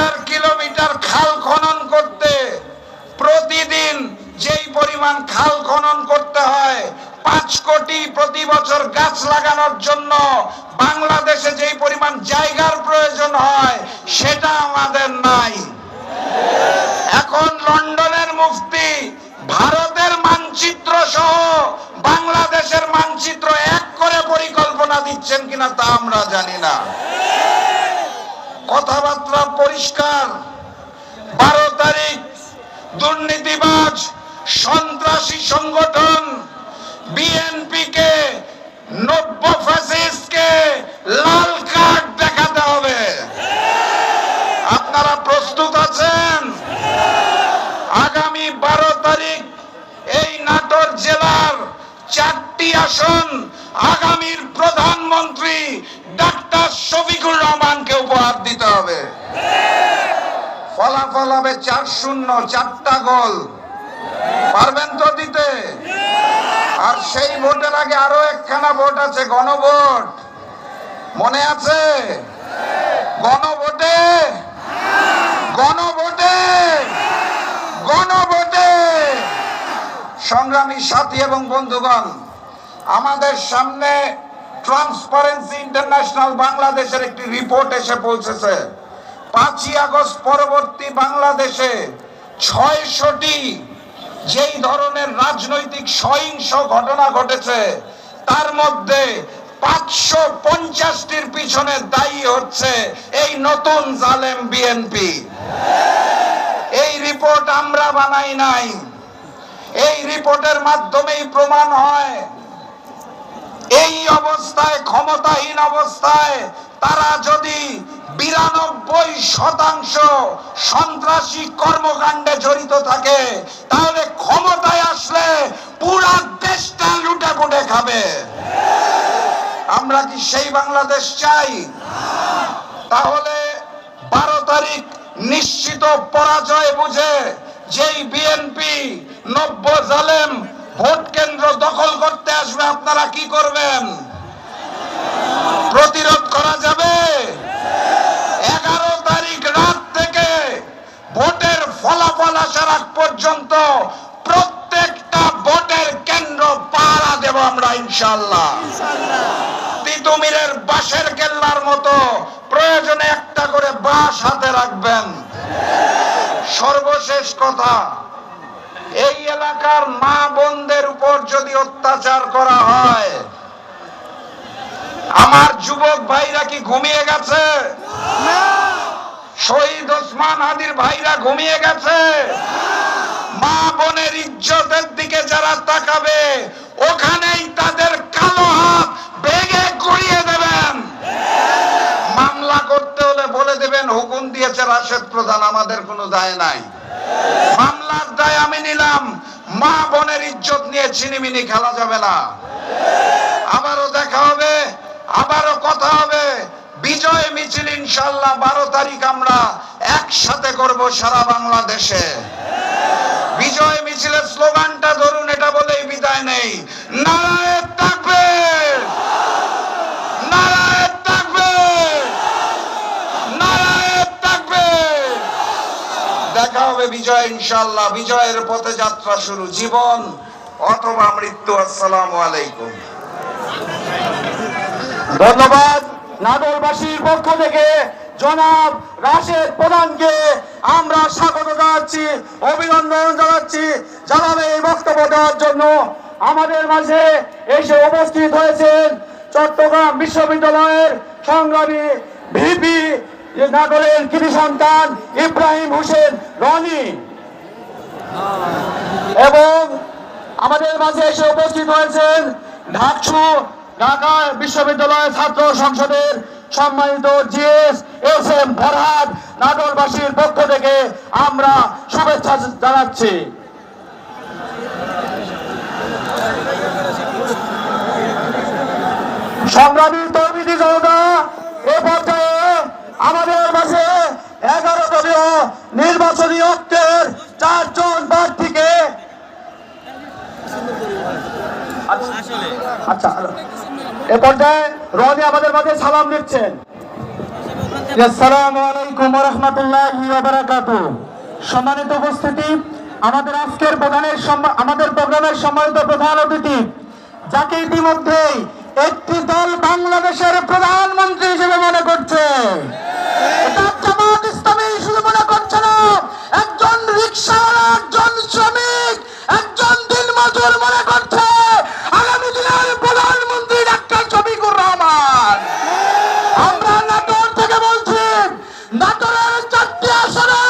হাজার কিলোমিটার খাল খনন করতে প্রতিদিন যেই পরিমাণ খাল খনন করতে হয়, 5 কোটি প্রতি বছর গাছ লাগানোর জন্য বাংলাদেশে যেই পরিমাণ জায়গার প্রয়োজন হয় সেটা আমাদের নাই। এখন লন্ডনের মুফতি ভারতের মানচিত্র সহ বাংলাদেশের মানচিত্র এক করে পরিকল্পনা দিচ্ছেন কিনা তা আমরা জানি না। কথাবার্তা পরিষ্কার। 12 তারিখ দুর্নীতিবাজ সন্ত্রাসী সংগঠন বিএনপি কে, নব্য ফ্যাসিস্টকে লাল কার্ড দেখাতে হবে। আপনারা প্রস্তুত আছেন? আগামী 12 তারিখ এই নাটোর জেলার 4টি আসন আগামীর প্রধানমন্ত্রী ডাক্তার শফিকুর রহমানকে উপহার দিতে হবে। ফলাফল হবে 4-0, 4টা গোল। পারবেন তো দিতে? আর সেই ভোটের আগে আরো একখানা ভোট আছে, গণভোট। মনে আছে? গণভোটে গণভোটে গণভোটে সংগ্রামী সাথী এবং বন্ধুগণ, আমাদের সামনে ট্রান্সপারেন্সি ইন্টারন্যাশনাল বাংলাদেশের একটি রিপোর্ট এসে পৌঁছেছে। 5ই আগস্ট পরবর্তী বাংলাদেশে 600টি যেই ধরনের রাজনৈতিক সহিংস ঘটনা ঘটেছে, তার মধ্যে 550টির পিছনে দায়ী হচ্ছে এই নতুন জালেম বিএনপি। এই রিপোর্ট আমরা বানাই নাই। এই রিপোর্টের মাধ্যমেই প্রমাণ হয় এই অবস্থায়, ক্ষমতাহীন অবস্থায় তারা যদি 92% সন্ত্রাসী কর্মকাণ্ডে জড়িত থাকে, তাহলে ক্ষমতায় আসলে পুরা দেশটা লুটে পুটে খাবে। আমরা কি সেই বাংলাদেশ চাই? তাহলে 12 তারিখ নিশ্চিত পরাজয় বুঝে যেই বিএনপি নব্য জালেম ভোট কেন্দ্র দখল করতে আসবে, আপনারা কি করবেন? প্রতিরোধ করা যাবে? 11 তারিখ রাত থেকে ভোটের ফলাফল আসার আগ পর্যন্ত প্রত্যেকটা ভোটের কেন্দ্র পাহারা দেব আমরা ইনশাআল্লাহ। তিতুমিরের বাঁশের কেল্লার মতো প্রয়োজনে একটা করে বাঁশ হাতে রাখবেন। সর্বশেষ কথা, এই এলাকার মা বোনদের উপর যদি অত্যাচার করা হয়, আমার যুবক ভাইরা কি ঘুমিয়ে গেছে? শহীদ ওসমান হাদির ভাইরা ঘুমিয়ে গেছে? মা বোনের ইজ্জতের দিকে যারা তাকাবে, ওখানেই তাদের কালো হাত ভেঙে গুড়িয়ে দেবেন। মামলা করতে হলে বলে দেবেন হুকুম দিয়েছে রাশেদ প্রধান, আমাদের কোনো দায় নাই। মামলার দায় আমি নিলাম, মা বোনের ইজ্জত নিয়ে ছিনিমিনি খেলা যাবে না। আবারও দেখা হবে, আবারও কথা হবে। বিজয় মিছিল ইনশাআল্লাহ 12 তারিখ আমরা একসাথে করব সারা বাংলাদেশে। বিজয় মিছিলের স্লোগানটা ধরুন, এটা বলেই বিদায় নেই, নারায়ে তাকবীর, নারায়ে তাকবীর, নারায়ে তাকবীর। দেখা হবে বিজয় ইনশাআল্লাহ। বিজয়ের পথে যাত্রা শুরু, জীবন অথবা মৃত্যু। আসসালামু আলাইকুম। ধন্যবাদ। নাটোরবাসীর পক্ষ থেকে জনাব রাশেদ প্রধানকে আমরা স্বাগত জানাচ্ছি, অভিনন্দন জানাচ্ছি। জানাবে এই বক্তব্য দেওয়ার জন্য আমাদের মাঝে এসে উপস্থিত হয়েছেন চট্টগ্রাম বিশ্ববিদ্যালয়ের সংগ্রামী ভিপি, নাটোরের কৃতি সন্তান ইব্রাহিম হোসেন রনি, এবং আমাদের মাঝে এসে উপস্থিত হয়েছেন ঢাকা বিশ্ববিদ্যালয় ছাত্র সংসদের সম্মানিত জিএস এস এম ফরহাদ। নাটোরবাসীর পক্ষ থেকে আমরা শুভেচ্ছা জানাচ্ছি। সংগ্রামী তৌহিদি জনতা, এ পর্যায়ে আমাদের মাঝে 11 দলীয় নির্বাচনী ঐক্যের 4 জন প্রার্থীকে আচ্ছা এ পর্যায়ে রনি আমাদের মাঝে সালাম দিচ্ছেন। আসসালামু আলাইকুম ওয়া রাহমাতুল্লাহি ওয়া বারাকাতুহু। সম্মানিত উপস্থিতি, আমাদের আজকের আমাদের প্রোগ্রামের সম্মানিত প্রধান অতিথি, যাকে ইতিমধ্যেই একটি দল বাংলাদেশের প্রধানমন্ত্রী হিসেবে মনে করছে। এটা জামাত ইসলামী শুধু মনে করছে না, একজন রিকশাওয়ালা, একজন শ্রমিক, একজন দিনমজুর মনে করছে আগামী দিনের প্রধানমন্ত্রী ডাক্তার শফিকুর রহমান। আমরা নাটোর থেকে বলছি, নাটোরের 4টি আসনে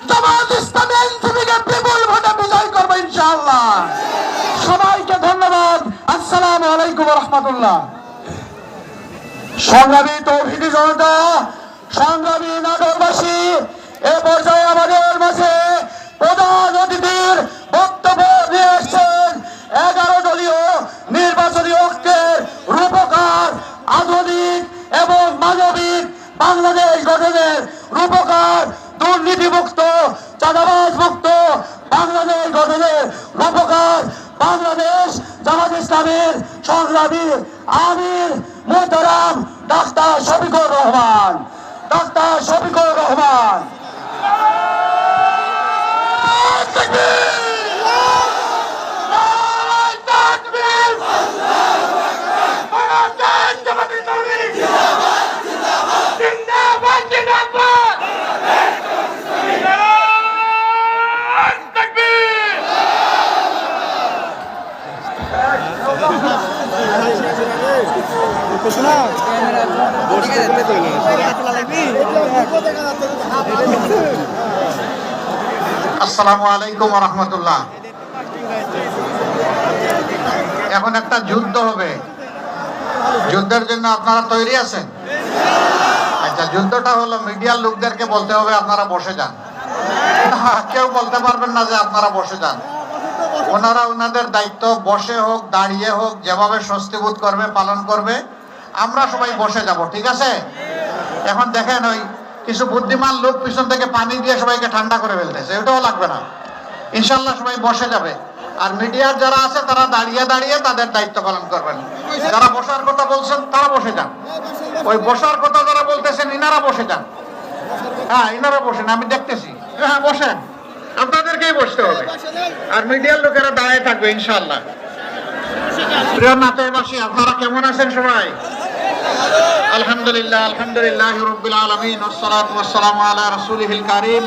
জামাত ইসলামী এনসিপিকে বিপুল ভোটে বিজয় করবে ইনশাআল্লাহ। সবাইকে ধন্যবাদ। আসসালামু আলাইকুম ওয়া রাহমাতুল্লাহ। সংগ্রামী তৌহিদি জনতা, সংগ্রামী নাটোরবাসী, এ পর্যায়ে আমাদের মাঝে প্রধান অতিথির বক্তব্য নিয়ে এসেছেন 11 দলীয় নির্বাচনী ঐক্যের রূপকার, আধুনিক এবং মানবিক বাংলাদেশ গঠনের রূপকার, দুর্নীতিমুক্ত, চাঁদাবাজ মুক্ত বাংলাদেশ গঠনের রূপকার, বাংলাদেশ জামাত ইসলামের সংগ্রামী আমির মোহতারাম ডাক্তার শফিকুর রহমান। ডাক্তার শফিকুর রহমান। আসসালামু আলাইকুম ওয়া রাহমাতুল্লাহ। এখন একটা যুদ্ধ হবে, যুদ্ধের জন্য আপনারা তৈরি আছেন? আচ্ছা, যুদ্ধটা হলো মিডিয়ার লোকদেরকে বলতে হবে আপনারা বসে যান। কেউ বলতে পারবেন না যে আপনারা বসে যান। ওনারা ওনাদের দায়িত্ব বসে হোক দাঁড়িয়ে হোক যেভাবে স্বস্তি বোধ করবে পালন করবে, আমরা সবাই বসে যাব, ঠিক আছে? এখন দেখেন ওই কিছু বুদ্ধিমান লোক পিছন থেকে পানি দিয়ে সবাইকে ঠান্ডা করে ফেলতেছে, এটাও লাগবে না, ইনশাল্লাহ সবাই বসে যাবে। আর মিডিয়ার যারা আছে তারা দাঁড়িয়ে দাঁড়িয়ে তাদের দায়িত্ব পালন করবেন। যারা বসার কথা বলছেন তারা বসে যান, ওই বসার কথা যারা বলতেছেন ইনারা বসে যান। হ্যাঁ, ইনারা বসেন, আমি দেখতেছি। হ্যাঁ বসেন, আপনাদেরকেই বসতে হবে। আর মিডিয়ার লোকেরা দাঁড়িয়ে থাকবে ইনশাআল্লাহ। প্রিয় নাটোরবাসী, আপনারা কেমন আছেন সবাই? আলহামদুলিল্লাহ, আলহামদুলিল্লাহি রাব্বিল আলামিন, ওয়াসসালাতু ওয়াসসালামু আলা রাসূলিল কারীম।